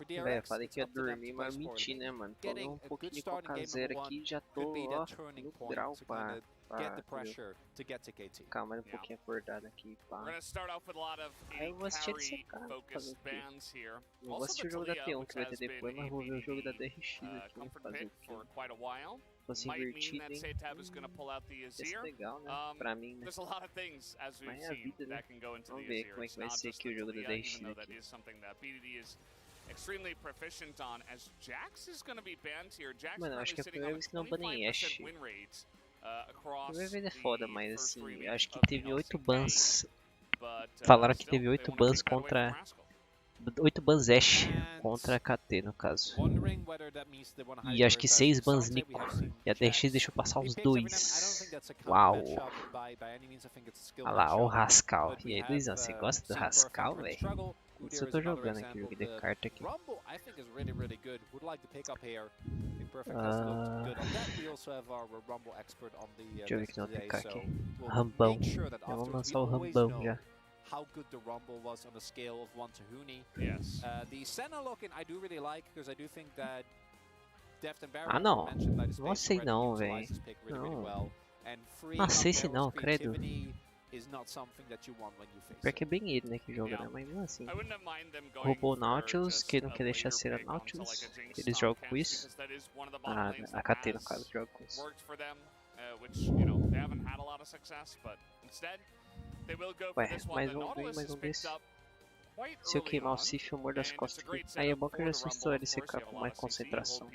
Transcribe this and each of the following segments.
Velho, falei que ia dormir, mas eu menti, né, mano? Tomei um pouquinho de coca zero aqui e já tô, ó, no grau pra ficar mais um pouquinho acordado aqui, pá. Aí eu vou assistir esse cara, fazer o quê? Não vou assistir o jogo da T1 que vai ter depois, mas vou ver o jogo da DRX aqui, né, fazer o quê? Fosse invertido, hein? Ia ser legal, né? Pra mim, né? Mas é a vida, né? Vamos ver como é que vai ser aqui o jogo da DX aqui. Mano, eu acho que é a primeira vez que não banem Ashe. A primeira vez é foda, mas assim, eu acho que teve 8 bans. Falaram que teve 8 bans contra... 8 bans Ashe contra a KT no caso. E acho que 6 bans Nico. E a DX deixou passar os 2. Uau! Olha lá, olha o Rascal. E aí, Luizão, você gosta do Rascal, velho? Isso eu tô jogando aqui, jogo de carta aqui. Deixa eu ver que não tem aqui. Rambão. Vamos lançar o Rambão já. How good the Rumble was on a scale of 1 to Huni. Yes. The Senna lock-in I do really like because I do think that Deft and Barry mentioned that his space não, really well. And free sei se não, credo. is not something that you want when you face. Porque é bem ele, né, que joga, né? Mas mesmo assim. Roubou o Nautilus, que não quer deixar ser a Nautilus. Eles jogam com isso. A KT no caso joga com isso. Ué, mais um desse. Se eu queimar o Sif, eu mordo as costas aqui. Aí é bom que eu já assustou ele secar com mais concentração.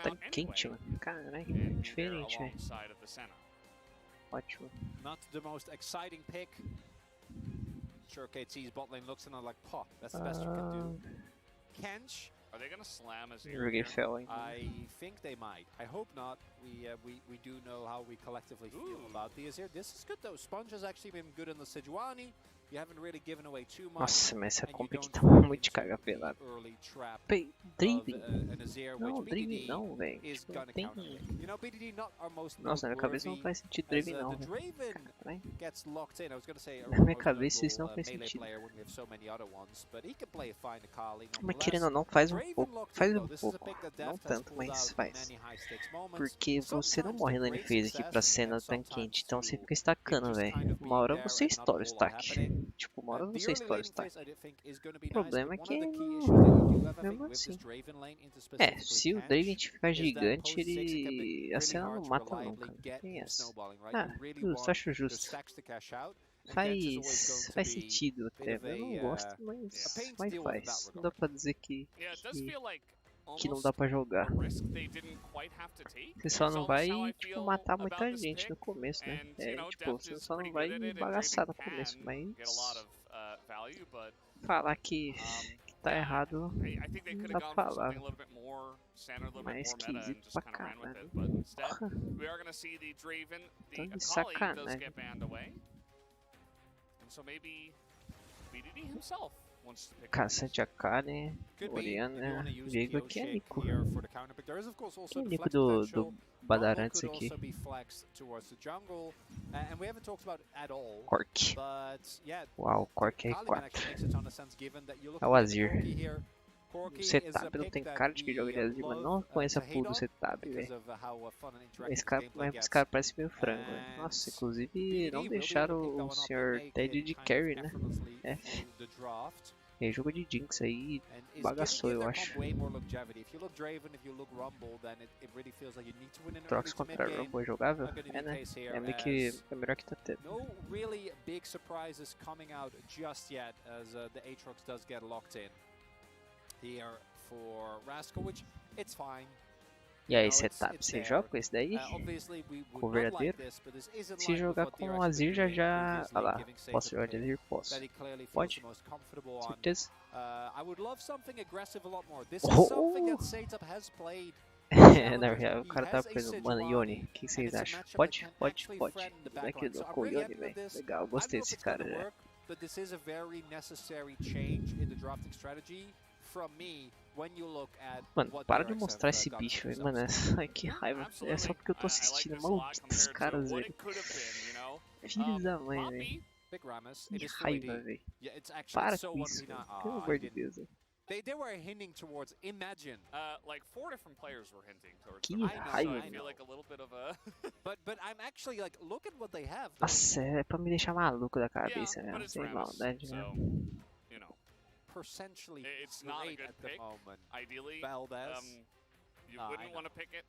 Tá quente, mano. Caralho, diferente, velho. Ótimo. Not the most exciting pick. Sure, KT's bot lane looks and I'm like, pop, that's the best you can do. Kench. Are they gonna slam as Joguei fel ainda. I think they might. I hope not. We do know how we collectively feel about the Azir. This is good though. Sponge has actually been good in the Sejuani. You haven't really given away too much. Nossa, mas essa comp aqui tá muito de caga pelada. Driven? Não, Driven não, velho. Tipo, não tem... Nossa, na minha cabeça não faz sentido Driven não, velho. Na minha cabeça isso não faz sentido. Mas querendo ou não, faz um pouco. Faz um pouco. Não tanto, mas faz. Porque você não morre na lane phase aqui pra cena tão quente, então você fica estacando, velho. Uma hora você estoura o stack. Tipo, uma hora você estoura o stack. O problema é que mesmo assim. Se o Draven ficar gigante, ele... a cena não mata nunca. Tem essa. Justo, acho justo. Faz sentido até. Eu não gosto, mas faz. Não dá pra dizer que não dá pra jogar. Você só não vai, tipo, matar muita gente no começo, né? Tipo, você só não vai bagaçar no começo, mas... falar que tá errado, não dá pra falar. Mas esquisito pra caralho. Tô de sacanagem. Caçante AK, né? Oriana, Vigo aqui é Nico. Que é Nico do Badarantes aqui. Cork. Uau, Cork R4. É o Azir. O setup não tem cara de que joga de Azir, mas não conheço a full do setup, velho. Esse cara parece meio frango, né? Nossa, inclusive não deixaram o Sr. Ted de carry, né? É jogo de Jinx aí, bagaçou, eu acho. Trox contra Rumble é jogável? É, né? É meio que é melhor que tá tendo. No really big surprises coming out just yet as the Aatrox does get locked in here for Rascal, which it's fine. E aí, setup, você joga com esse daí? Com o verdadeiro? Se jogar com o Azir já... Olha lá, posso jogar de Azir? Posso. Pode? Certeza? Na real, o cara tá preso. Mano, Yone, o que vocês acham? Pode? Pode. Daqui eu dou com o Yone, velho. Legal, gostei desse cara já. Mano, para de mostrar esse bicho, velho. Mano, ai, que raiva. É só porque eu tô assistindo. Malditos caras, velho. Filhos da mãe, velho. Big Ramus. Que It is raiva, 4AD. velho. Yeah, it's actually Para so com isso, 1v9. velho. Pelo amor de Deus, velho. They were hinting towards, imagine. Like 4 different players were hinting towards Que them. raiva, So I velho. feel like a little bit of a... But I'm actually like, look at what they have. Nossa, é pra me deixar maluco da cabeça, Yeah, but velho. it's Sem Ramus, maldade, so, velho. you know, Percentually it's not a great good at the pick. moment. Ideally, Valdez. you I wouldn't know. want to pick it.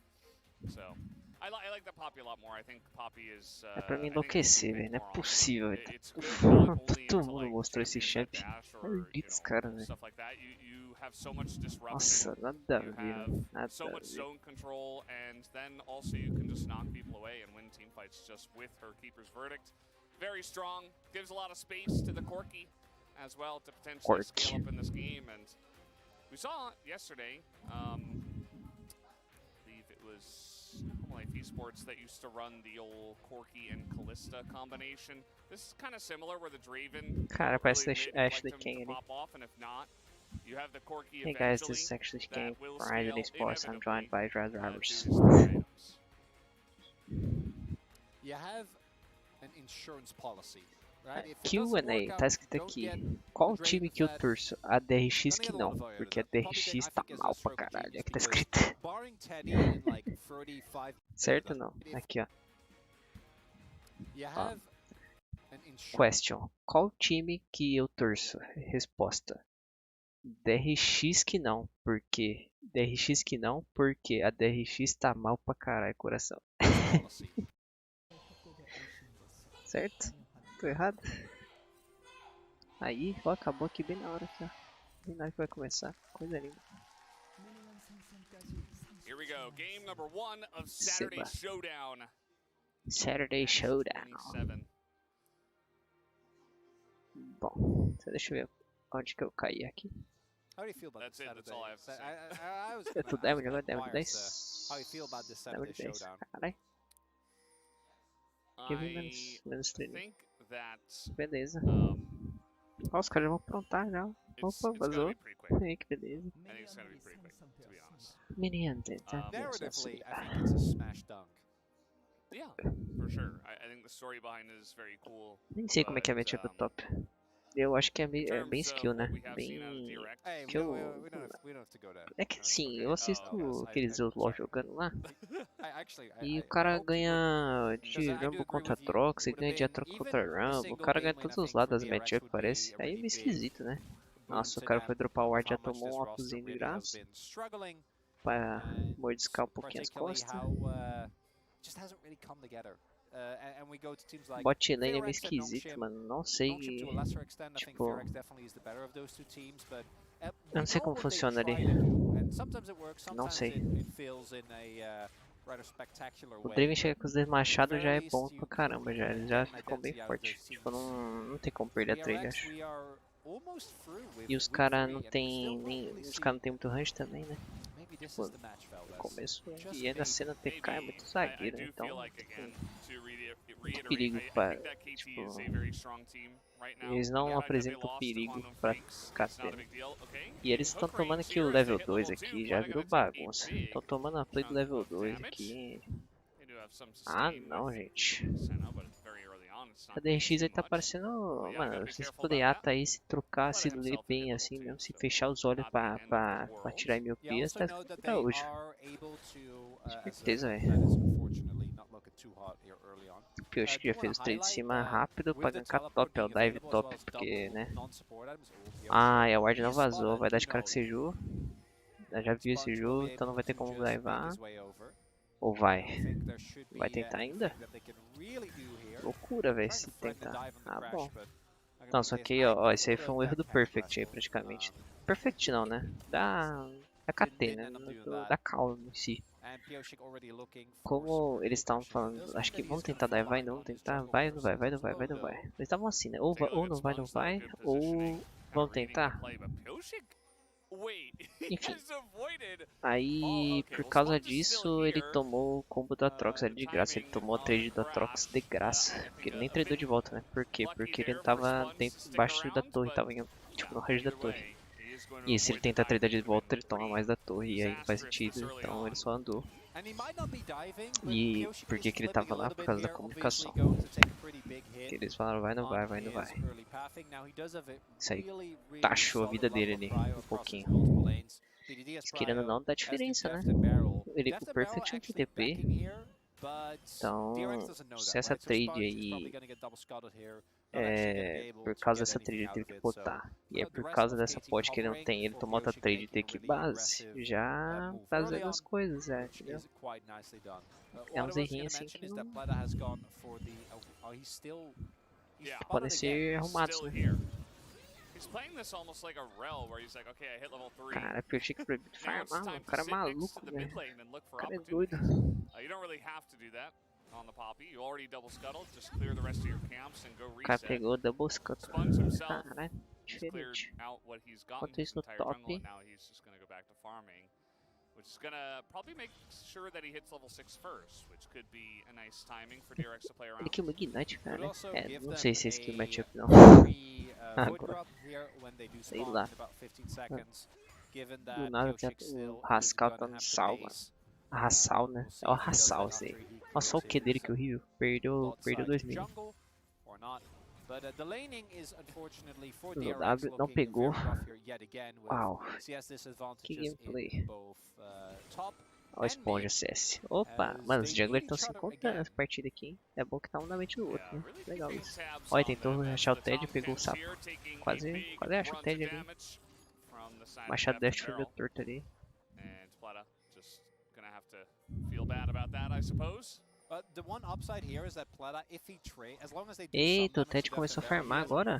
So, I like the Poppy a lot more. I think Poppy is... É pra me I think enlouquecer, it's velho. Não é more on. possível, velho. It's good not only Todo into, mundo like, mostrou esse champions champ. at Dash or, Maldito esse cara, velho. stuff like that. You have so much disruption. Nossa, nada a You ver, have velho. Nada so a much ver. zone control, and then also you can just knock people away and win team fights just with her keeper's verdict. Very strong, gives a lot of space to the Corki as well to potentially scale up in this game. And we saw yesterday, I believe it was Home Life Esports that used to run the old Corki and Callista combination. This is kind of similar where the Draven Cara, parece really Ashley collect him King to ali. pop off, and if not, you have the Corki Hey guys, eventually this is actually King that will from Untitled scale Chapter. I'm joined by Drive to Drivers. these three items. You have an insurance policy, right? If it Q&A, doesn't work tá out, escrito don't aqui. get Qual the time Dravens que eu that- torço? A DRX Gonna que get a lot não, of votes. porque a Probably DRX I tá think is a mal pra stroke of caralho. genius Aqui tá because escrito. barring Teddy in like 35, Certo ou não? Aqui ó. you have an insurance. Question. Qual time que eu torço? Resposta. DRX que não, porque DRX que não, porque a DRX tá mal pra caralho, coração. Policy. Certo? Tô errado? Aí, ó, acabou aqui bem na hora aqui, ó. Bem na hora que vai começar. Coisa linda. Here we go. Game number 1 of Saturday Seba. Showdown. Saturday Showdown. 27. Bom, então deixa eu ver onde que eu caí aqui. How do you feel about That's this it, that's all I have to say. I was Eu tô gonna damage ask agora, the damage Myers, 10. how you feel about this Saturday Damage 10. showdown? Caralho, que vi menos treino. think that Beleza. um, Ó, os caras já vão aprontar já. it's Opa, gonna vazou. be pretty quick. Aí, que beleza. I think it's gonna be pretty quick, to be honest. Menino, tá Narratively, I think it's a smash dunk. Yeah, for sure. I think the story behind it is very cool. Nem sei como é que é a matchup do top. Eu acho que é, In é bem terms of skill, né? what we have Bem... seen out of DRX, Hey, Que eu... we don't have to go there. É que assim, eu assisto aqueles LoL jogando lá. E o I cara hope you ganha Because de I do Rumble agree contra with you. Trox, ele Would ganha have de been Trox even contra a Rumble, o single cara ganha game win, todos I os think, lados for das DRX matchup, would parece. be a Aí é really meio esquisito, né? boon Nossa, o to cara them foi dropar o ward, já how much tomou this um roster altozinho de really has graça. been struggling, Pra and mordiscar um pouquinho as particularly costas. how just hasn't really come together. And we go to teams like Bot lane é meio Fearx and esquisito, Nongshim. mano. Não sei. Nongshim to a lesser extent, I think Tipo, Fearx definitely is the better of those two teams, but eu we não sei know como what they funciona ali. try to do, and sometimes it works, Não sometimes sei. it feels in a rather spectacular O way. Draven chega com os dois machados já é Very bom least pra you caramba, já. Ele get já an ficou bem identity out of forte. those Tipo, teams. não tem como perder a trade, DRX, acho. we are almost through with E os week caras 3, não and we tem still nem. don't really Os see- caras não tem muito range também, né? Maybe this Tipo, is the match, no Valdez. começo. Just E ainda a maybe. cena TK é muito I zagueiro, do então. feel like, again, to reiterate, perigo I pra- think that KT tipo, is a very strong team right now. eles não The fact that they apresentam lost perigo Quantum pra Freaks, ficar it's not a tendo. big deal. Okay. E eles estão Hook tomando range aqui o here level to hit 2 level aqui, 2, já Quantum virou gonna take a bagunça. big Estão tomando a play do chunk level of 2 damage. aqui. They do have some Ah, sustain não, with gente. Senna, but it's very early on, it's not A DRX aí too tá much. parecendo. yeah, gotta Mano, be vocês careful podem about ata aí, se trocar, se Let ler himself bem hit assim level mesmo, two, se so fechar os olhos not the end of pra the world. tirar You miopias, also tá know that até they hoje. are able to, as Certeza, that velho. is unfortunately not looking too hot here early on. Porque eu acho que já do fez os wanna trades de highlight cima that rápido pra with the gankar teleport top, é o being dive available as top, well as porque, double né? non-support items, Ah, e a ward não He vazou, spotted, vai dar de you cara com know, esse Ju. Já viu esse Sponge Ju, will be então não vai ter able como to just make divar. his way over. Ou I vai? think there should Vai be, tentar ainda? anything that they can really do here. Loucura, velho, Trying se to thread the tentar. dive on the Ah, crash, bom. but Não, só que, ó, esse aí foi um erro do Perfect aí, praticamente. Perfect não, né? Da KT, né? Da Call em si. Como eles estavam falando, acho que vamos tentar divar ainda, vamos tentar, vai ou não vai, vai ou não vai, vai ou não vai. Eles estavam assim, né? Ou não vai, não vai, ou vamos tentar. Enfim. Aí, por causa disso, ele tomou o combo da Trox ali de graça. Ele tomou a trade da Trox de graça. Porque ele nem tradou de volta, né? Por quê? Porque ele tava embaixo da torre, tava tipo, no range da torre. E se ele tentar tradar de volta, ele toma mais da torre. E aí não faz sentido, então ele só andou. E por que que ele tava lá? Por causa da comunicação. Que eles falaram, vai, não vai, vai, não vai. Isso aí taxou a vida dele ali, um pouquinho. Mas, querendo ou não, dá diferença, né? Ele com o Perfect não tem TP. Então, se essa trade aí por causa dessa trade ele teve que botar, e é por causa dessa pot que ele não tem, ele tomou outra trade e ter que base, já tá vendo as coisas, entendeu? É uns errinhos assim que não podem ser arrumados, né? Cara, eu achei que proibido farmar, mano. O cara é maluco, velho. O cara é doido. O cara pegou o double scuttle. Caralho, diferente. Enquanto isso no top. Which is gonna probably make sure that he hits level 6 first, which could be a nice timing for DRX to play around. Ele queimou Ignite, cara. Não sei se é skill matchup não. Agora. Sei lá. Do nada o Rascal tá no sal, mano. Rassal, né? É o Rassal, isso aí. Nossa, olha o Q dele que horrível. Perdeu 2000. O W não pegou. Uau. Que gameplay. Olha o Esponja CS. Opa, mano, os junglers estão se encontrando nessa partida aqui, hein? É bom que tá um na mente do outro, né? Legal isso. Olha, tentou achar o Ted e pegou o sapo. Quase achou o Ted ali. Machado Dash foi meio torto ali. Eita, o Ted começou a farmar agora?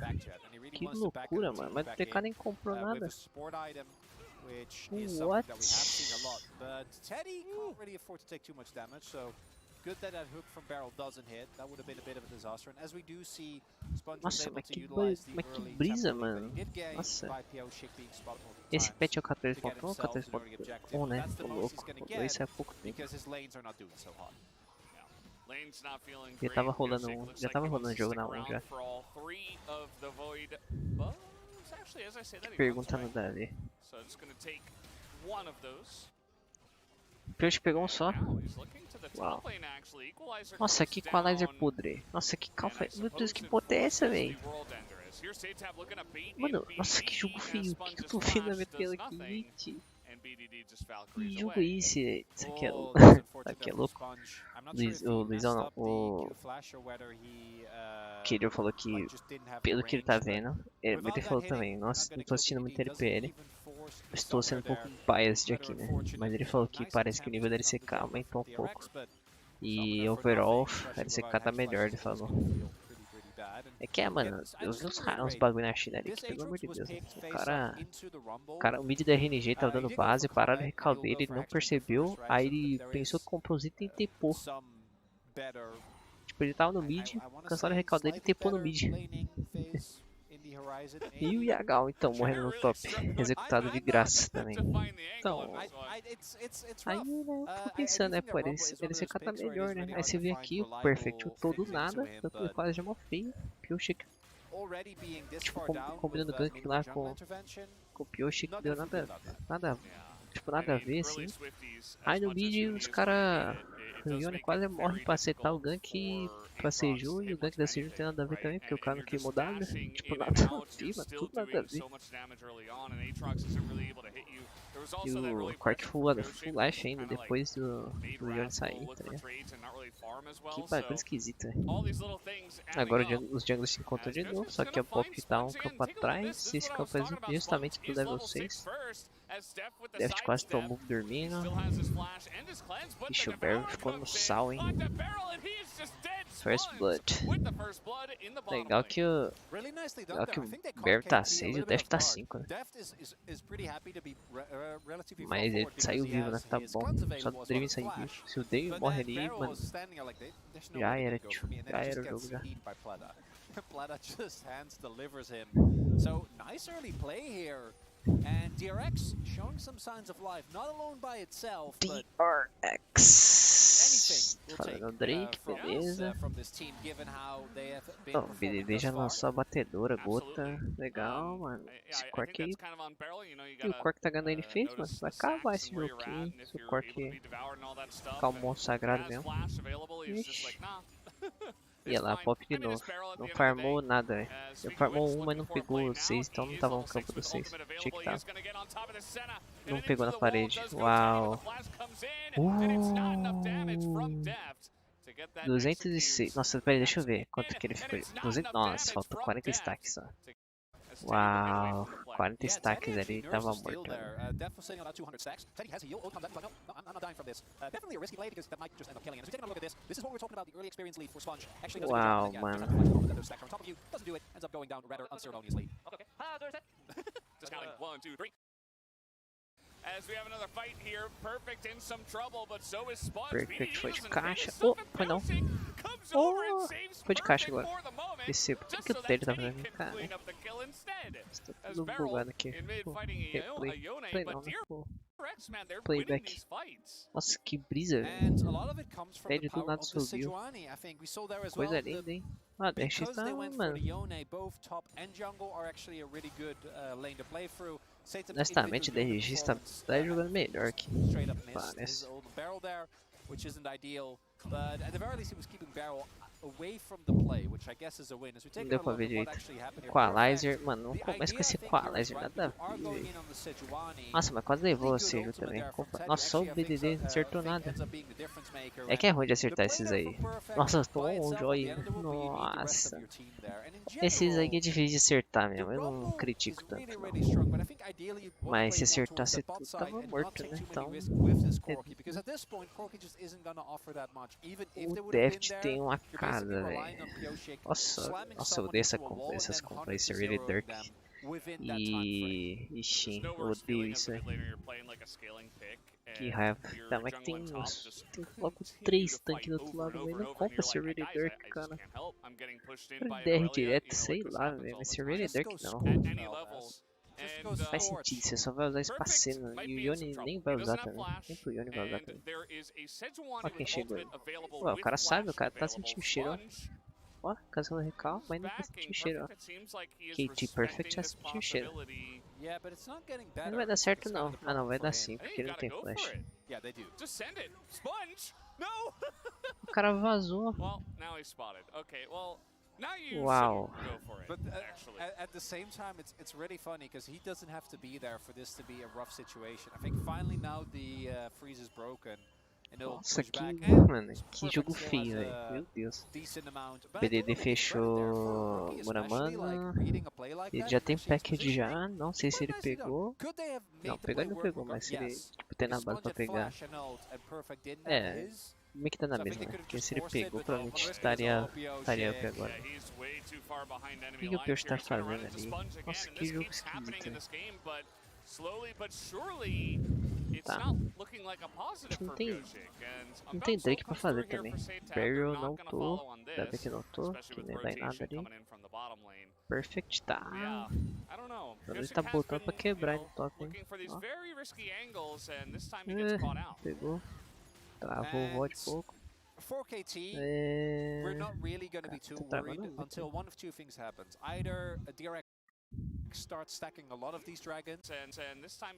Que loucura, mano. Mas o TK nem comprou nada. What? Nossa, mas que brisa, mano. Nossa. Esse patch é o 14.1 ou 14.1, né? Tô louco. Isso é pouco tempo. Já tava rolando o jogo na 1 já. Pergunta no Davi. O Peixe pegou um só. Uau. Nossa, que equalizer podre. Nossa, que calfa. Meu Deus, que porra é essa, véi? Mano, nossa, que jogo feio. O que eu tô vendo na minha tela aqui, gente? Que jogo é esse? Isso aqui é louco. Aqui é louco. O Luizão não. O Killer falou que, pelo que ele tá vendo, ele falou também, nossa, não tô assistindo muito LPL. Estou sendo um pouco biased aqui, né? Mas ele falou que parece que o nível da LCK aumentou um pouco. E overall, a LCK tá melhor, ele falou. É que mano, eu vi uns bagulho na China ali que, pelo amor de Deus, né? O mid da RNG tava dando base, pararam o recal dele, ele não percebeu, aí ele pensou que comprou os itens e tepou. Tipo, ele tava no mid, cancelaram o recal dele e tepou no mid. E o Yagal, então, morrendo no top, executado de graça também. Então, aí, né, eu fico pensando, né, pô, ele CK tá melhor, né? Aí você vê aqui o Perfect ultou do nada, tanto que quase já mó feio. Piochek, tipo, combinando gank lá com o Piochek, deu nada, tipo, nada a ver, assim. Aí no mid, os cara, o Yone quase morre pra acertar o gank pra Seju, e o gank da Seju não tem nada a ver também, porque o cara não queimou W, tipo, nada a ver, mano, tudo nada a ver. E o Quark full life ainda, depois do Yone sair, tá ligado? Que bagulho esquisito, velho. Agora os junglers se encontram de novo, só que a Pop tá um campo atrás, esse campo é justamente pro level 6. Deft quase tomou dormindo. Ixi, o Barrel ficou no sal, hein? First Blood. Legal que o Barrel tá 6 e o Deft tá 5, né? Mas ele saiu vivo, né? Tá bom. Só o Draven sair vivo. Se o Draven morre ali, mano, já era, tio. Já era o jogo, já. Plata just hands delivers him. So nice early play here And DRX showing some signs of life, not alone by itself, but DRX. Falando no Drake, beleza. Oh, o BDD já lançou a batedora, gota. Legal, mano. Esse Quark aí. E o Quark tá ganhando ele fez, mano. Vai acabar esse jogo aqui. Se o Quark ficar um monstro sagrado mesmo. Ixi. Ia lá, pop de novo. Não farmou nada, velho. Ele farmou um, mas não pegou 6, então não tava no campo do 6. Achei que tava. Não pegou na parede. Uau. 206. Nossa, peraí, deixa eu ver quanto que ele ficou. 200. Nossa, faltou 40 stacks só. Uau, 40 stacks ali, tava morto. Uau, mano. Perfect foi de caixa. Oh, foi não. Oh, foi de caixa agora. Esse, por que o dele tá fazendo? Cara, está tudo bugado aqui. Replay. Play não, né? Playback. Nossa, que brisa, velho. Ele do nada subiu. Coisa linda, hein? Ah, DG tá, mano. Honestamente, DG está jogando melhor que parece. Não deu pra ver direito. Equalizer, mano, não começa com esse Equalizer, nada a ver. Nossa, mas quase levou a Seju também. Nossa, só o BDD não acertou nada. É que é ruim de acertar esses aí. Nossa, tomou um joy. Nossa. Esses aí é difícil de acertar mesmo, eu não critico tanto não. Mas se acertasse tudo, tava morto, né? Então... O Deft tem uma casa, velho. Nossa, eu odeio essas compras, esse Really Dark. Ixi, eu odeio isso, velho. Que raiva. Tá, mas tem logo 3 tanques do outro lado, mas não compra esse Really Dark, cara. DR direto, sei lá, velho. Mas esse Really Dark não. Faz sentido, você só vai usar espaçando e o Yone nem vai usar também. Nem pro Yone vai usar também. Olha quem chegou aí. Ué, o cara sabe, o cara tá sentindo cheiro. Ó, caçando recal, mas não tá sentindo cheiro. KT Perfect já sentiu cheiro. Não vai dar certo não. Ah não, vai dar sim, porque ele não tem flash. O cara vazou. Wow. But at the same time, it's really funny because he doesn't have to be there for this to be a rough situation. I think finally now the freeze is broken. Nossa, mano, que jogo feio, velho. Meu Deus. BDD fechou Muramana. Ele já tem package já. Não sei se ele pegou. Não, pegar ele não pegou, mas se ele tipo, tem na base pra pegar. É. Meio que tá na mesma, né? Porque se ele pegou, provavelmente estaria up agora. O que o Pioche tá fazendo ali? Nossa, que jogo esquisito, né? Tá. Não tem Drake pra fazer também. Barrel não tô. Ainda bem que não tô, que nem vai nada ali. Perfect tá. Ele tá botando pra quebrar no top, hein? Pegou. Travou o de pouco. 4KT, we're not really going to be too worried until one of two things happens. Either a DRX starts stacking a lot of these dragons, and this time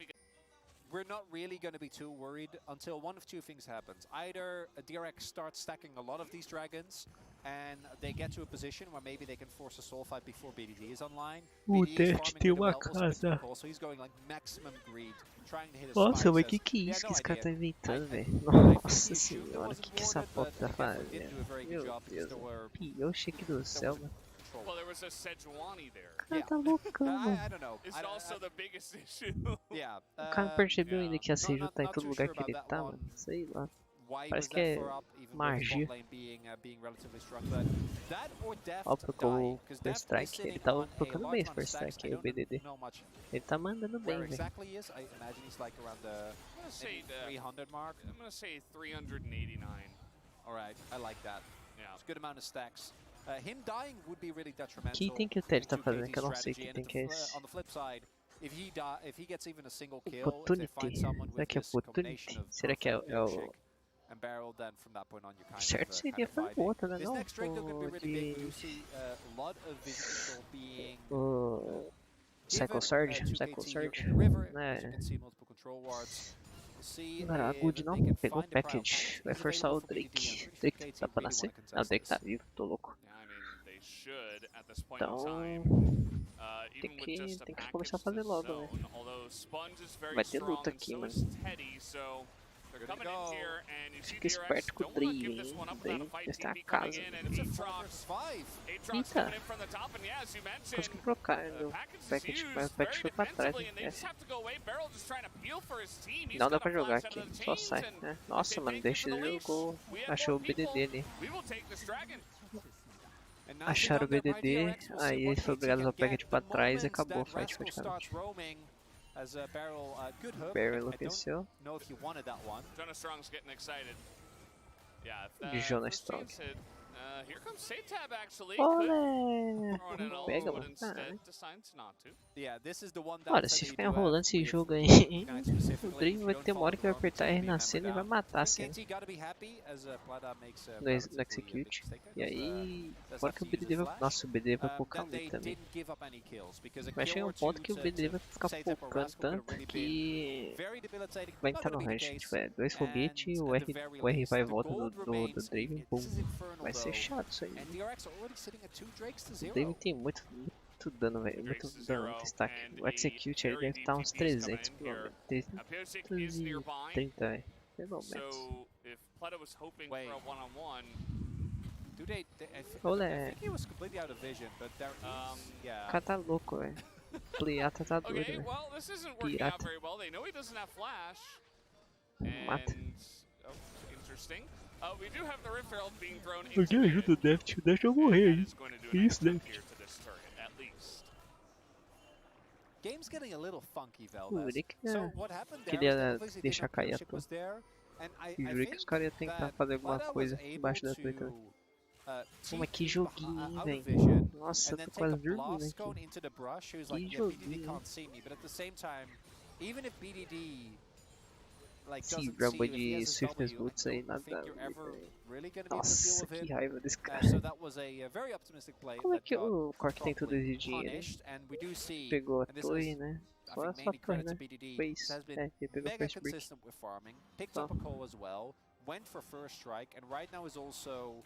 we're not really going to be too worried until one of two things happens. Either a DRX starts stacking a lot of these dragons, and they get to a position where maybe they can force a soul fight before BDD is online. O Deft tem uma casa. So he's going like maximum greed, trying to hit his Nossa, mas que é isso que esse cara tá inventando, velho? Nossa senhora, que essa foto tá fazendo? Meu Deus, Pioche aqui do céu, mano. O cara tá loucão, mano. O cara não percebeu ainda que a Seju tá em todo lugar que ele tá, mano. Sei lá. Parece que é magia. Ó, procurou o strike. Ele tava procurando bem esse first strike aí, o BDD. Ele tá mandando bem, velho. I'm gonna say 389. Alright, I like that. Yeah. It's a good amount of stacks. Him dying would be really detrimental. Que tem que o Ted tá fazendo que eu não sei que tem que é esse. if he gets even a single kill, if they Opportunity. find someone Será with que é this combination opportunity? of Será que é perfect o... milkshake and barrel, then from that point on you Certo seria foi o fighting. outro, né? This Não, next drake though could be o really big. We do de... see a lot of vision control being O... Cycle given Surge? to Cycle KT here Surge? in the river. As you Né? can see, multiple control wards. We'll see Agora, a if Good não they can pegou o find the prior package. package. Vai Is forçar o available for BDD. Drake. I'm pretty sure Drake KT tá pra really nascer? wanna Não, o contest Drake tá this. vivo, tô louco. Yeah, I mean, they should at this point Então, in time. tem Even with just a que package começar a fazer to logo, zone, né? although Sponge is very Vai ter strong luta and aqui, so mano. is Teddy, so they're coming in here and you see Fica DRX esperto com o don't want to Drake, give this hein? one up O without a Drake fight está TP a coming casa. in and it's It's a 4 Aatrox. versus 5. Aatrox Eita. coming in from the top and yeah, as you mentioned, Consegui trocar the o package is package, used mas o package foi very pra trás. defensively and they Né? just have to go away. Barrel just trying to peel for his team. He's Não dá got pra a jogar flash out aqui, of the só chains sai. and Né? they Nossa, say mano, thank you deixa for the ele leash. jogou. We have Achou o more people. BDD ali. We will take this dragon. And nicely Acharam o done there by BDD, DRX. We'll see aí ele what foi KT obrigado a can usar o get package the pra trás e moment acabou o that fight Rascal praticamente. starts roaming as a Barrel, good hook. Barrel I don't enlouqueceu. know if he wanted that one. Jonah Strong's getting excited. Yeah, if E Jonah first Strong. chance hit, here comes Satab actually. Olé! Could throw in an ult, Pega, but mano. instead decides not to. Yeah, this is the one Olha, downside se that ficar you do enrolando have esse with jogo aí, Ignite o specifically. Drake If vai you don't ter uma follow hora que the vai roam, apertar you R can na be cena e vai hammered down. matar a I cena. think KT gotta be happy as Plata makes No relatively a big execute. mistake E there, aí, does agora have que o to use BDD his vai... flash. Nossa, o BDD vai focar Then they muito também. didn't give up any kills because a Vai kill chegar um or ponto two que o to BDD vai ficar Satab or focando Rascal could have tanto really been que very debilitating. vai Not entrar no gonna be the range. case. Tipo, é 2 foguete, And o at R, the very o R least, vai e the volta gold do remains. Draven, pum. This is infernal Vai ser though. chato isso aí. And DRX already sitting at 2 Drakes to O 0. Draven tem muito dano, velho. Muito Drake's to dano, zero, muito stack. and O execute ele very deve estar uns deep TPs 300 coming in pelo here. menos. Appearsic is nearby, 330, velho. Pelo menos. so if Plata was hoping for Wait. a one-on-one, Do they I Olé. think he was completely out of vision, but there is, O yeah. cara tá louco, velho. Pleiata tá doido, okay, velho. well, this isn't working out Pirata. very well. They know he doesn't have flash. Mata. And, oh, interesting. We do have the Rift Herald being thrown into Alguém ajuda o Deft. O Deft vai morrer, and hein. that is going to do a nice Isso, job Deft. here to this turret, at least. Game's getting a little funky, O Valdez. Rick So what happened there queria is that obviously deixar the cair a leadership was there, and I E jurei que os caras iam tentar that fazer alguma Plata coisa was able embaixo da to, treta. Pô, mas que TP joguinho, out of velho. vision, Nossa, and eu then tô take a quase dormindo blast cone aqui. into the brush. He was Que like, yeah, BDD joguinho. can't see me, but at the same time, even if BDD like Esse doesn't see Rumble you, if he de has his Swiftness W, Boots I aí, don't nada think a you're ver, ever velho. really gonna be able to deal Nossa, with him. que raiva desse cara. So that was a very optimistic play Como é that que got o Cork tentou properly decidir ele? punished, and we do see, Pegou a and this torre, is, né? I Só think a mainly torre, credit to né? BDD, Foi this isso. has been É, ele pegou mega first brick. consistent with farming, picked Só. up a call as well, went for first strike, and right now is also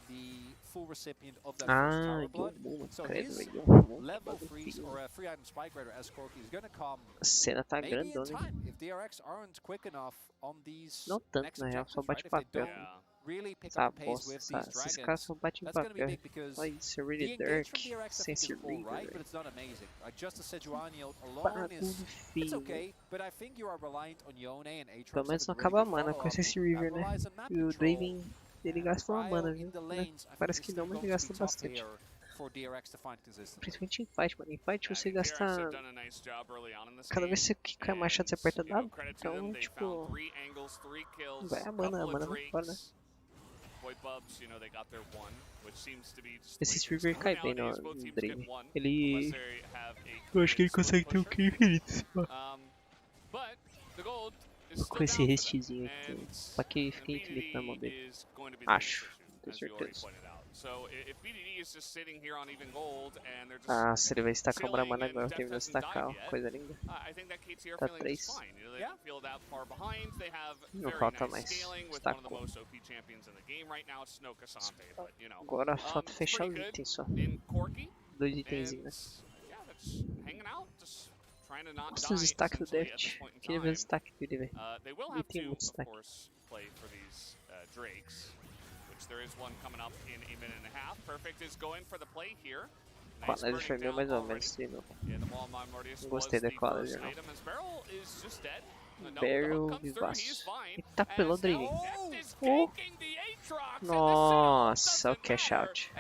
the full recipient of that first Ah, tower deu blood. um boom, So credo, his velho. Deu um boom. level Bagulho freeze feio. or a free item spike raider as Corky is gonna come A cena tá maybe in grandona, hein? time if DRX aren't quick enough on these Não tanto, next na real, objectives, só bate right? If they papel. don't Yeah. really pick Essa up the pace bosta, with these esses caras dragons, só batem that's gonna be papel. big because Olha isso, the really engage from dark. DRX I Sem think is esse alright, Reaver, but velho. it's not amazing. Just a Sejuani alone Bagulho is it's feio. okay, but I think you are reliant on Yone and Aatrox. Pelo menos não having acaba a really mana good com esse follow-up Reaver, that né? relies on map E o control. Draven, ele gasta uma mana, viu? Né? Parece que não, mas ele gasta bastante. Principalmente em fight, mano. Em fight você gasta... Cada vez que cai machado você aperta W. Então, tipo... Vai a mana vai fora, né? Esse Reaver cai bem no Draven. Ele... Eu acho que ele consegue ter um kill infinito. Com esse restzinho aqui. Só que fica infinito na mão dele. Acho. Tenho certeza. Ah, se ele vai estacar o Brahmana agora, eu termino de estacar, ó. Coisa linda. Tá 3. Não falta mais. Estacou. Agora falta fechar os itens só. 2 itenzinhos, né? Nossa, os stacks do Deft. Queria ver os stacks dele, velho. Ele tem muito stack. There is one coming up in a minute and a half. Perfect is going for the play here. Qualidade foi meio mais ou menos, sim, não. Gostei da qualidade, não. Barrel vivaço. Eita, pelo Draven. Oh. Nossa, o cash out.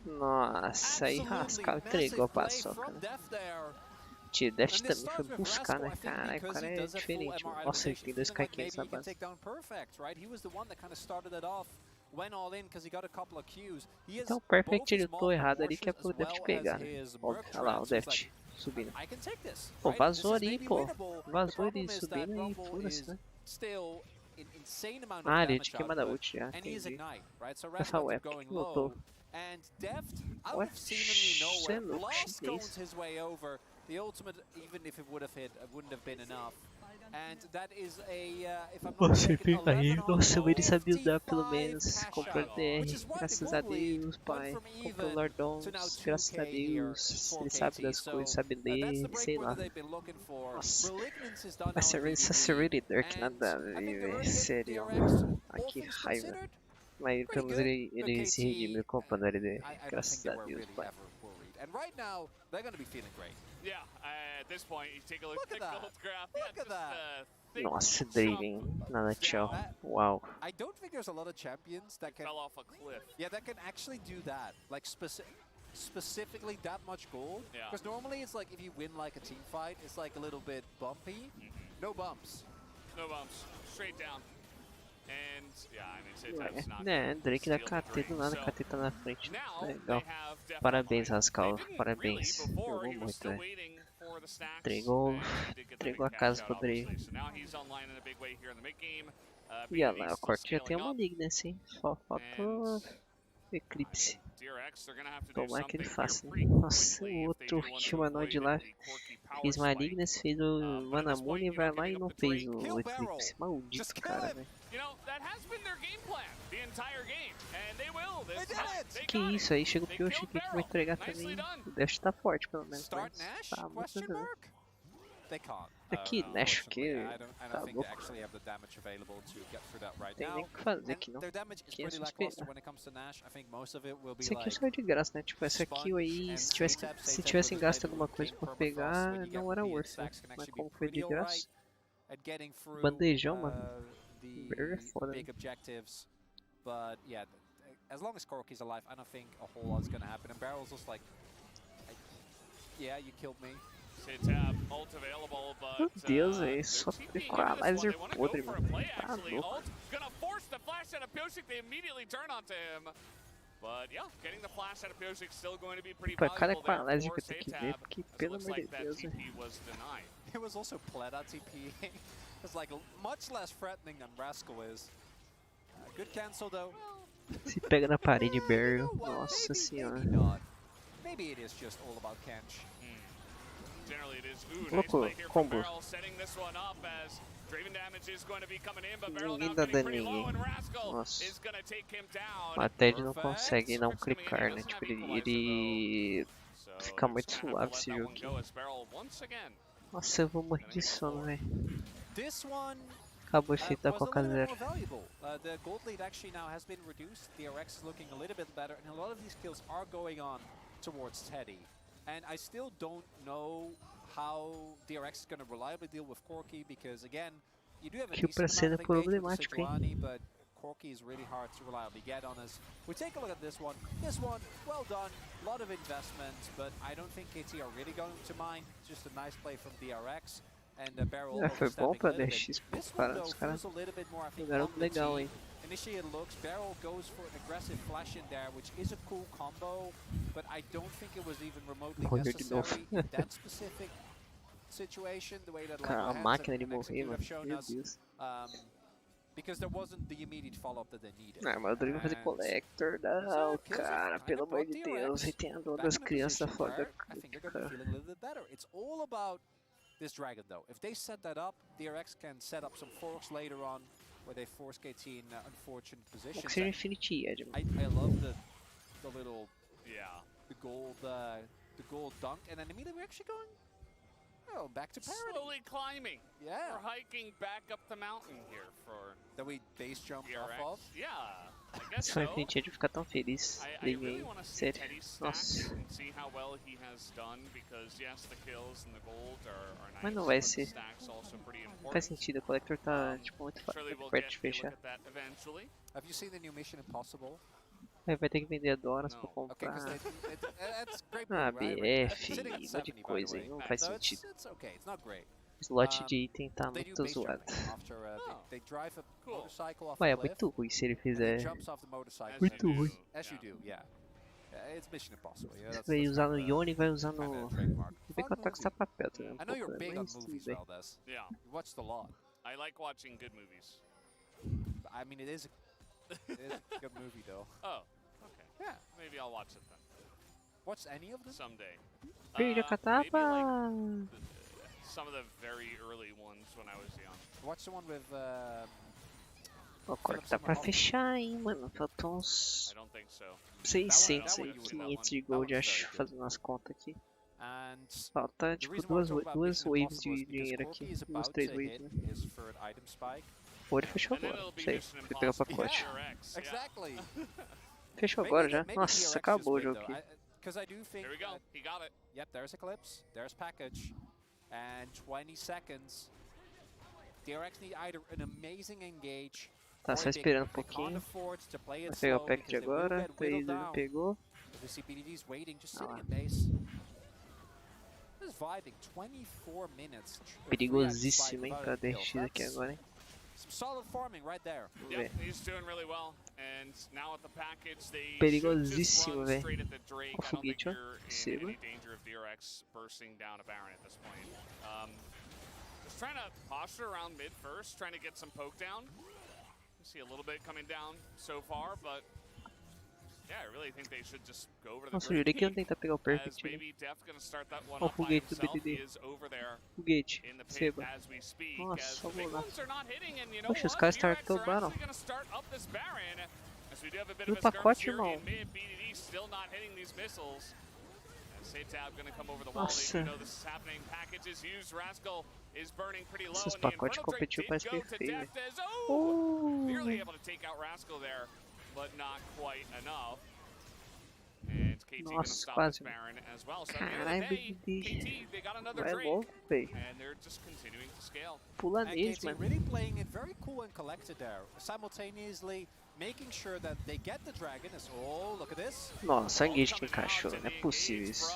Nossa, aí Rascal entregou pra soca, né? Deft também foi buscar, né? Caralho, o cara é diferente, mano. Nossa, ele tem 2 K500 na base. Então o Perfect ele lutou errado ali que é pro Deft pegar, né? Óbvio, olha lá o Deft subindo. Pô, vazou ali, pô. Vazou ele subindo e foda-se, né? Ah, ele é de queima da ult já, entendi. Essa web que lutou. Ué, você é louco, chinês. Você fica aí, nossa, ele sabia dar pelo menos. Comprou DR, graças a Deus, pai. Comprou Lordons, graças a Deus. Ele sabe das coisas, sabe ler, sei lá. Nossa, essa really dark, nada a ver, velho. Sério. Ah, que raiva. Mas pelo menos ele se redimiu comprando LD, graças a Deus, pai. Nossa, Draven na nutshell. Uau. I don't think there's a lot of champions that can fell off a cliff. Yeah, that can actually do that. Like specifically that much gold. Because normally it's like if you win like a team fight, it's like a little bit bumpy. No bumps. No bumps. Straight down. And yeah, I mean, it's not Drake da KT do nada, KT tá na frente. Legal. Parabéns, Rascal. Parabéns. Jogou muito, velho. Entregou a casa pro Drake. E olha lá, o corte já tem uma Maligna, assim. Só faltou Eclipse. Tomara que ele faça, né? Nossa, o outro humanoide lá fez Malignas, fez o Manamune e vai lá e não fez o Eclipse. Maldito cara, velho. Que isso aí, chega o Pioche aqui que vai entregar também. O Dash tá forte pelo menos, mas tá muito bem. Aqui, Nash aqui, tá louco. Tem nem o que fazer aqui não. Aqui é só esperar. Isso aqui saiu de graça, né? Tipo, essa kill aí, se tivessem gasto alguma coisa pra pegar, não era worth, né? Mas como foi de graça, bandejão, mano. Very foda. But yeah, as long as Corki's alive, I don't think a whole lot's gonna happen. And Barrel's just like, yeah, you killed me. Meu Deus, velho, só com a laser podre, mano. Tá louco. Pô, cada com a laser que eu tenho que ver, porque pelo amor de Deus, velho. It was also Pled TP. It's like much less threatening than Rascal is. Good cancel though. Se pega na parede, Barrel. Nossa senhora. Maybe it is just all about Kench. Louco, combo. Ninguém dá dano em ninguém. Nossa. O Ted não consegue não clicar, né? Tipo, ele fica muito suave esse jogo aqui. Nossa, eu vou morrer de sono, velho. Acabou o efeito da Coca Zero. The gold lead actually now has been reduced. DRX is looking a little bit better, and a lot of these kills are going on towards Teddy. And I still don't know how DRX is going to reliably deal with Corki, because again, you do have a decent amount of engagement with Sejuani, but Corki is really hard to reliably get on us. We take a look at this one. This one, well done, a lot of investment, but I don't think KT are really going to mind. Just a nice play from DRX. And Barrel foi bom pra DX, cara. Os caras jogaram legal, hein. Initially it looks, Barrel goes for an aggressive flash in there, which is a cool combo, but I don't think it was even remotely necessary in that specific situation, the way that a máquina de morrer, mano. Meu Deus. Because there wasn't the immediate follow-up that they needed. Ah, mas o Rodrigo vai fazer Collector, não, cara, pelo amor de Deus, ele tem a dor das crianças foda. I think they're gonna be feeling a little bit better. It's all about this dragon though. If they set that up, DRX can set up some forks later on where they force KT in unfortunate positions. I love the little the gold dunk, and then immediately we're actually going back to parity. Slowly climbing. Yeah. We're hiking back up the mountain here for that we base jumped DRX. off of. Yeah. I guess so. So. De ficar tão feliz. I really want to see sério. Teddy stack and see how well he has done, because yes, the kills and the gold are nice. Mas não vai but ser. the stack's also pretty important. Faz sentido, o Collector tá tipo muito perto de fechar. Have you seen the new Mission Impossible? Aí vai ter que vender Adoras pra comprar. Okay, BF, um monte de coisa aí, não faz sentido. slot de item tá muito zoado. Cool. Ué, é muito ruim se ele fizer. Muito ruim. Você vai usar no Yone e vai usar no. Vê que o ataque está papel também. Um pouco, né? Mas tudo bem. Yeah. I like watching good movies. I mean, it is a good movie, though. Oh, okay. Yeah. Maybe I'll watch it then. Watch any of them? Someday. Perde a Maybe catapa! like some of the very early ones when I was young. Watch the one with. O corpo tá pra fechar, hein, mano. Faltam uns I don't think so. 600 aí, 500 de gold, acho, fazendo as contas aqui. And Falta tipo duas waves de dinheiro aqui. Duas, 3 waves, né? Ou ele fechou And then agora, it'll não be sei. mission Fui pegar o impossible pacote. DG3X. Yeah. Exactly. Fechou agora já? Nossa, acabou o jogo aqui. Because I do think. Here we go. He got it. Yep, there's Eclipse, there's Package, and 20 seconds. DRX need either an amazing engage. Tá só esperando um pouquinho. Vai pegar o package agora. 3 ele pegou. The CPDD's waiting, just Ah sitting lá. in base. Just vibing, 24 minutes. Perigosíssimo, hein, pra DX aqui agora, hein. Some solid farming right there. Vamos Yeah, ver. he's doing really well. And now at the package, they Perigosíssimo, should just run velho. straight at the Drake. Ó o I don't think foguete, ó. you're in Seba. any danger of DRX bursting down a Baron at this point. Just trying to posture around mid first, trying to get some poke down. You see a little bit coming down so far, but yeah, I really think they should just go over to the Nossa, eu jurei que eu ia tentar pegar o As perfect, né. maybe Def gonna start that one Ó o up by foguete do himself. He BDD. is over there Foguete. in the pit Seba. as we speak. Nossa, As the big vamos lá. ones are not hitting, and you know Poxa, os what? caras DRX startou o are Baron. actually gonna start up this Baron. As we do have a bit E o of a skirmish pacote, here irmão? in mid. BDD still not hitting these missiles. As Satab gonna come over the wall. They Nossa. do know this is happening. Package is used. Rascal is burning pretty low. Esses And the pacotes Infernal Drake competiu did parece go que to feio, death velho. as nearly Oh. able to take out Rascal there, but not quite enough. And KT gonna Nossa, stop quase. this Baron as well. So at the end of Caralho, the day, BDD. KT, they got another Vai Drake. logo, velho. And they're just continuing to scale. Pula And neles, KT mano. really playing it very cool and collected there, simultaneously making sure that they get the dragon. As, oh, look at this. Nossa, a engage que encaixou. Não é possível isso.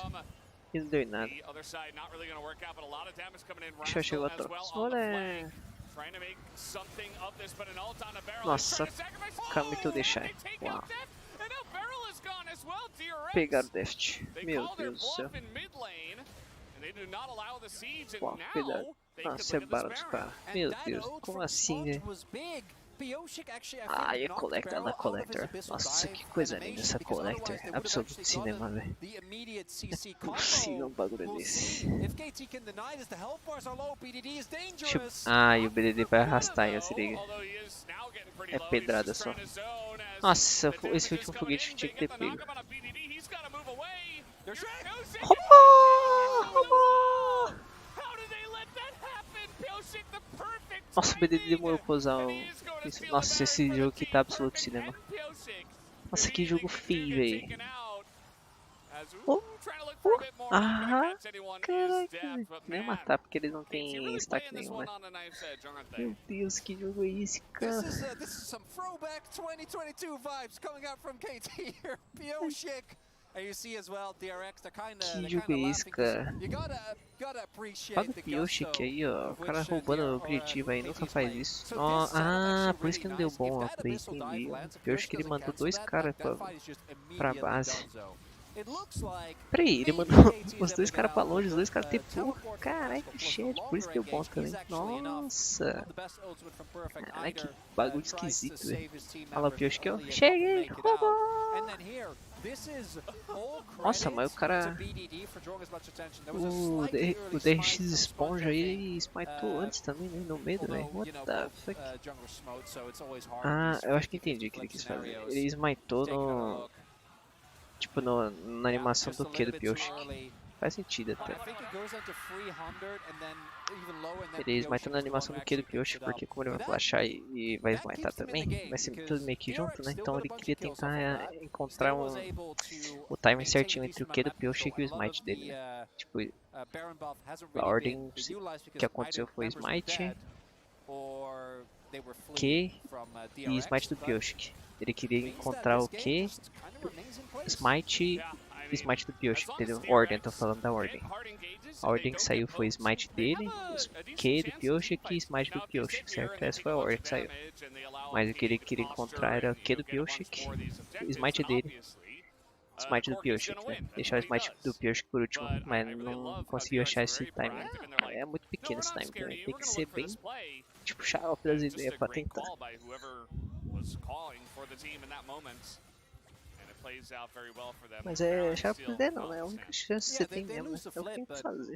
E não deu em nada. The other side not really going to work out, but a lot of damage coming in. Já chegou a Rascal as troca. well on the Olha. flank, trying to make something of this, but an ult on a barrel. Nossa, He's trying to sacrifice. calma que eu deixar. They take Uau. out Deft, and now barrel is gone as well. DRX. Pegaram o Deft. They Meu call their Deus do céu. bluff in mid lane, and they do not allow the siege, and Uau, now cuidado. they could Nossa, é look at this barato Baron. tá. Meu Deus, como assim, velho? Ah, e a Collector na Collector. Nossa, que coisa linda essa Collector. Absoluto cinema, velho. Não é possível um bagulho desse. Ah, e o BDD vai arrastar aí, se liga. É pedrada só. Nossa, esse último foguete tinha que ter pego. Roubou! Nossa, o BDD demorou pra usar o... Nossa, esse jogo aqui tá absoluto cinema. Nossa, que jogo feio, velho. Ah, caraca. Nem matar, porque eles não têm stack nenhum, né? Meu Deus, que jogo é esse, cara? This is some throwback 2022 vibes coming out from KT here. Pioshik. And you see as well, DRX, they're kinda jogo é esse, cara? You gotta appreciate Fala do the Pioshik aí, ó. O of cara which, roubando o DRX objetivo aí, nunca KT's faz playing. isso. So Ó, this setup ah, actually por isso que não really deu nice. bom, If ó. that missile Entendi. dive lands, O if Pioshik ele doesn't mandou cancel 2 that, caras that pra fight is just pra immediately base. donezo. It looks like Peraí, ele maybe mandou KT is os 2 able to caras pra get longe, os out 2 with, caras TP. teleport Caralho, que from shit, por isso deu bom longer também. engage. He's actually enough. Nossa. Not the best ultimate from Perfect Caralho, que either. bagulho Tries to esquisito, save velho. his team Olha lá o members, Pioshik, ó. only able to Cheguei, make it out. roubou! And then here, this is all Nossa, mas o credit cara... to BDD for drawing as much attention. There was a O slightly DRX early smite from Esponja Sponge, I aí think. smitou antes também, né? No medo, velho. Although, What you know, the both, fuck? junglers smote, so it's always hard Ah, in these eu acho que 50-50 entendi o que ele flip quis fazer. scenarios. Ele smitou Taking a no... look. Tipo, na animação Just a do que do little bit too Pioshik. early. Faz sentido I até. think it goes into 300 and then even lower, and then Ele smitou Pioshik na is the animação one do que do who actually picks Pioshik, it up. porque como ele vai But flashar e vai that smitar keeps them in the também, game, vai ser tudo because meio que junto, DRX né? still Então got a ele bunch queria of kills off of tentar that. encontrar Still was able to o timing maintain certinho a entre o decent que do momentum, Pioshik so e o a lot smite of dele, the, né? Tipo, Baron buff hasn't a really ordem been utilized because que aconteceu either foi members were smite, dead or they were Q fleeing from e DRX, smite do but Pioshik. Ele queria means that encontrar this o game Q, just kind of remains in place. smite Yeah, I smite do Pioche, entendeu? Ordem, tô falando da ordem. A ordem que saiu foi smite dele, Q do Pioche e smite do Pioche, certo? Essa foi a ordem que saiu. Mas o que ele queria encontrar era o Q do Pioche, o smite dele, smite do Pioche, né? Deixar o smite do Pioche por último, mas não conseguiu achar esse timing. É muito pequeno esse timing, né? Tem que ser bem, tipo, xarope das ideias pra tentar. Mas é xarope das ideias não, né? A única chance que você tem mesmo é o que tem que fazer.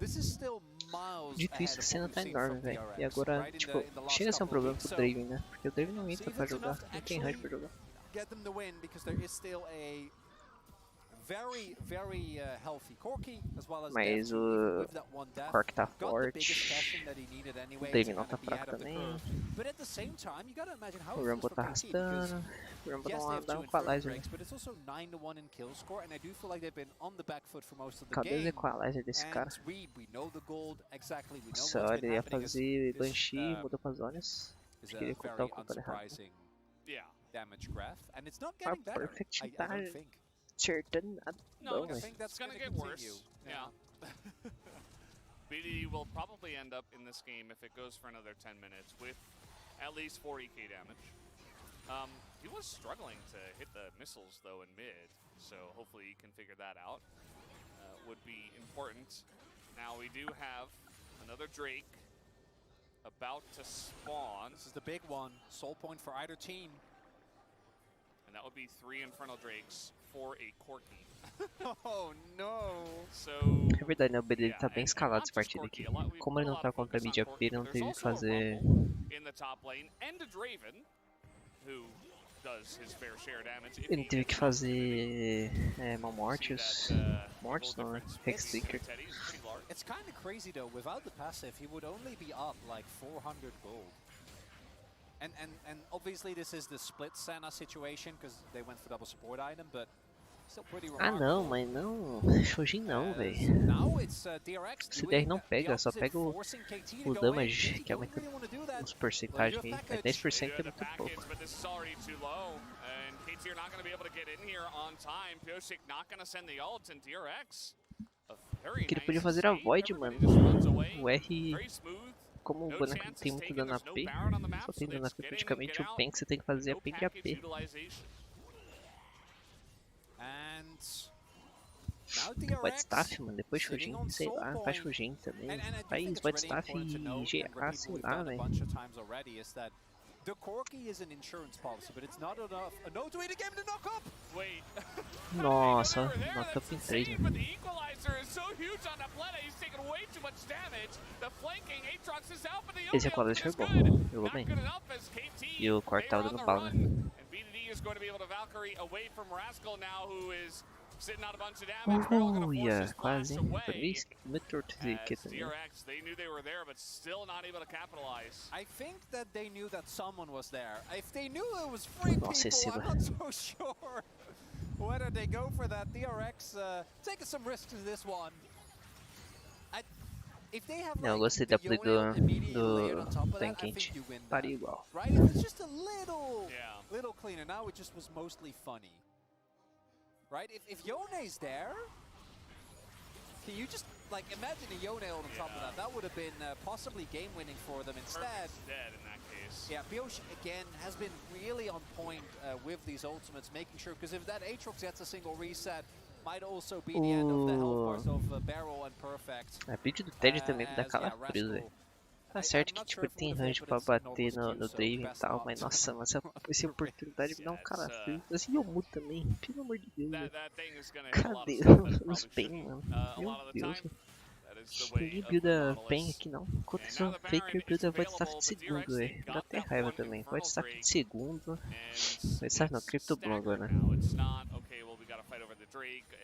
Dito isso, a cena tá enorme, velho. E agora, tipo, chega a ser um problema pro Draven, né? Porque o Draven não entra pra jogar, não tem range pra jogar. Mas o Cork tá forte, o Draven não tá fraco também, o Rumble tá arrastando, o Rumble não dá um equalizer, né? Cadê o equalizer desse cara? Nossa, ele ia fazer Banshee, mudou pra zonas, acho que ele ia cortar o controle rápido. Perfect time. Certain No, it's gonna get worse. Yeah. BD will probably end up in this game if it goes for another 10 minutes with at least 40k damage. He was struggling to hit the missiles though in mid, so hopefully he can figure that out. Would be important. Now we do have another Drake about to spawn. This is the big one. Soul point for either team. And that would be 3 Infernal Drakes for a Corki. Oh no! So, é verdade, né? O B dele tá bem escalado essa partida aqui. Como ele não tá contra a mid AP, ele não teve que fazer... Ele não teve que fazer... Malmortius. Mortis não, né? Hexflicker. It's kind of crazy though, without the passive he would only be up like 400 gold. And obviously this is the split Senna situation because they went for double support item, but still pretty remarkable. Ah não, mas não, Shojin não, velho. Esse DR não pega, só pega o damage, que aumenta os porcentagens aí. É 10% é muito pouco. O que ele podia fazer a Void, mano. O R... Como o boneco não tem muito dano AP, só tem dano AP praticamente, o pen que você tem que fazer é pen de AP. Void Staff, mano, depois Shojin, sei lá, faz Shojin também. Faz Void Staff e GA, sei lá, velho. The Corki is an insurance policy, but it's not enough. No to game to knock up. Wait. Nossa, knock up em 3, né? Esse equalizer foi bom, jogou bem. E o Cork tava dando bala, né? Uia, quase, hein? Foi isso? Muito torto esse aqui também. I think that they knew that someone was there. If they knew it was free people, I'm not so sure whether they go for that. DRX taking some risks in this one. If they have, não, eu gostei da play do Tankent. Faria igual. Right? It was just a little cleaner. Now it just was mostly funny. Right? If Yone's there, can you just like imagine a Yone on top of that? That would have been possibly game winning for them instead. Dead in that case. Yeah, Pioche again has been really on point with these ultimates, making sure because if that Aatrox gets a single reset, might also be the end of the health bars of Barrel and Perfect. A build do Ted também me dá calafrio, velho. Tá certo que tipo, ele tem range pra bater no Draven e tal, mas nossa, mas essa oportunidade me dá um calafrio. Assim eu mudo também, pelo amor de Deus, velho. Cadê os pen, mano? Meu Deus, ninguém builda pen aqui não. Enquanto só Faker builda Void Staff de segundo, velho. Dá até raiva também. Void Staff de segundo. Void Staff não, Crypto Bloom agora.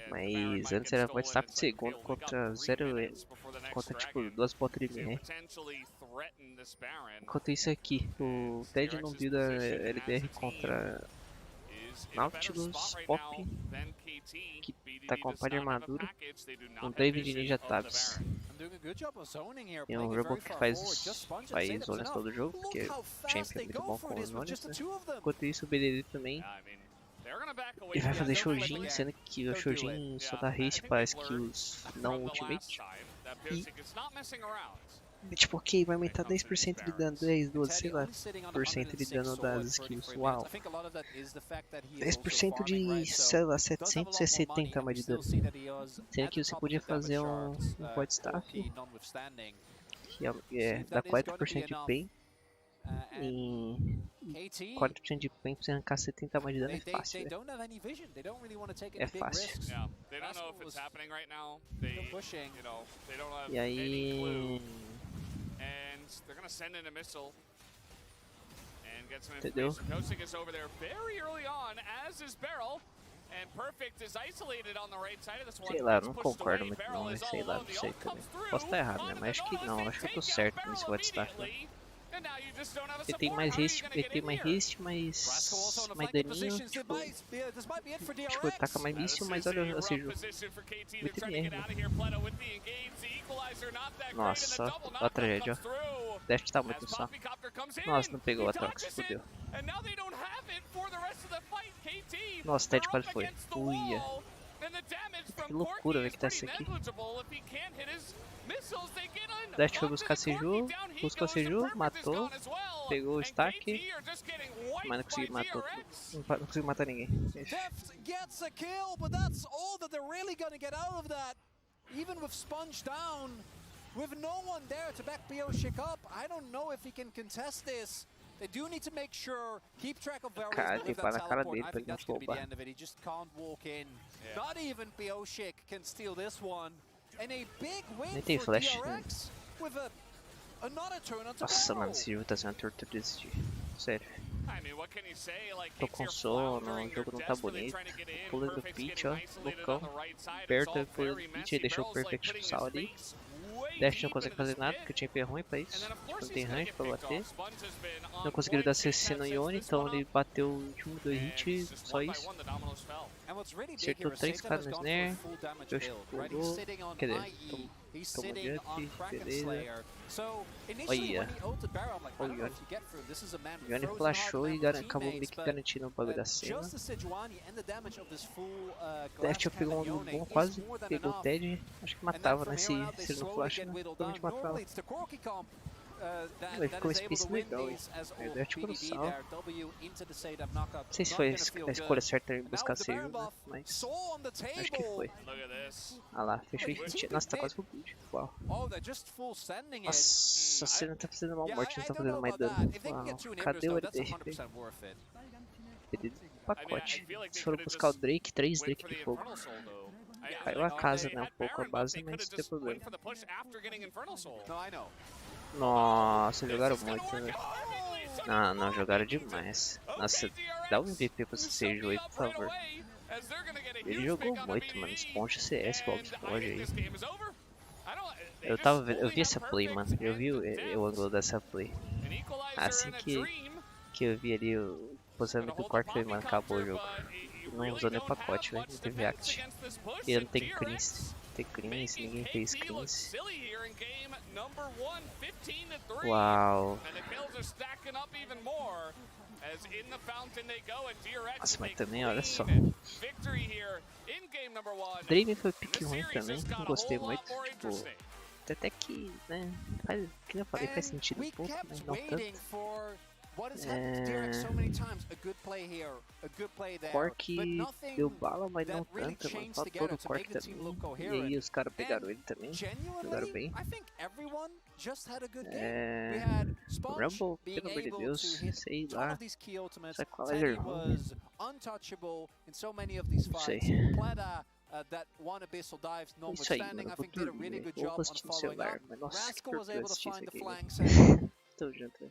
Mas antes era Void Staff de segundo contra 0, contra tipo 2 botas de MR. Enquanto isso aqui, o Ted não builda LDR contra Nautilus, Pop, que tá com a pá de armadura, um Draven de Ninja Tabs. Tem um Robo que faz zonas todo o jogo, porque é champion muito bom com os zonas, né? Enquanto isso o BDD também Ele vai fazer Shojin, sendo que o Shojin só dá haste para skills não ultimate. E tipo, ok, vai aumentar 10% de dano, 10, 12, sei lá, por cento de dano das skills. Uau! 10% de, sei lá, 770 mais de dano. Sendo que você podia fazer um Void Staff, que dá 40% de pain. Em 40% de pain pra você arrancar 70 mais de dano é fácil, velho. É fácil. E aí... Entendeu? Sei lá, não concordo muito não, mas sei lá, não sei também. Posso estar errado, né? Mas acho que não, acho que eu tô certo nesse Void Staff, né? Ele tem mais haste, mais daninho, tipo, ele taca mais míssil, mas olha o Seju. Muito MR, né? Nossa, ó a tragédia, ó. Dash tá muito no saco. Nossa, não pegou a troca, se fodeu. Nossa, o Ted quase foi. Uia. Que loucura, velho, que tá isso aqui. Dash foi buscar Seju, buscou Seju, matou, pegou o stack, mas não conseguiu matar, não conseguiu matar ninguém. With no one there to back Bioshick up, I don't know if he can contest this. They do need to make sure, keep track of where he's that teleport. I think that's going to be the end of it. He just can't walk in. Yeah. Not even Bioshick can steal this one. And a big win for DRX with another turn onto Nossa, mano, esse jogo tá sendo uma tortura desse dia. Sério. Tô com sono, o jogo não tá bonito. Pulando do pitch, ó, loucão. Perto, pulando do pitch, aí deixou o Perfect full ali. Dash não consegue fazer nada, porque o champ é ruim pra isso. Tipo, não tem range pra bater. Não conseguiram dar CC no Yone, então ele bateu de 1, 2 hits, só isso. Acertou 3 caras no snare. Josh pulou. Quer dizer, tomou jump, beleza. Olha. O Yone flashou e acabou meio que garantindo o bagulho da cena. Dash pegou um bom, quase pegou o Ted. Acho que matava, né? Se ele não flash, né? Provavelmente matava. Ele ficou um space legal, hein? O Dash ficou no sal. Não sei se foi a escolha certa em buscar Seju, né? Mas acho que foi. Ah lá, fechou e... Nossa, tá quase full build. Uau. Nossa, você não tá fazendo mal morte, não tá fazendo mais dano. Uau, cadê o LD? Perdi pacote. Se for buscar o Drake, 3 Drake de fogo. Caiu a casa, né? Um pouco a base, mas não tem problema. Nossa, jogaram muito, né? Não, jogaram demais. Nossa, dá um MVP pra esse Seju aí, por favor. Ele jogou muito, mano. Esponja CS, Bob Esponja aí. Eu vi essa play, mano. Eu vi o ângulo dessa play. Assim que eu vi ali o posicionamento do corte, falei, mano, acabou o jogo. Não usou nem pacote, velho. Não teve act. E eu não tenho cleanse. Tem cleanse, ninguém fez cleanse. Uau. Nossa, mas também, olha só. Draven foi pique ruim também. Não gostei muito. Tipo, até que, né? Que eu falei, faz sentido um pouco, mas não tanto. Cork deu bala, mas não tanto, mano. Faltou no Cork também. E aí os caras pegaram ele também. Jogaram bem. Rumble, pelo amor de Deus, sei lá. Essa Equalizer ruim. Não sei. Isso aí, mano. Vou dormir. Vou assistir no celular. Mas nossa, que tortura assistir isso aqui. Tô junto.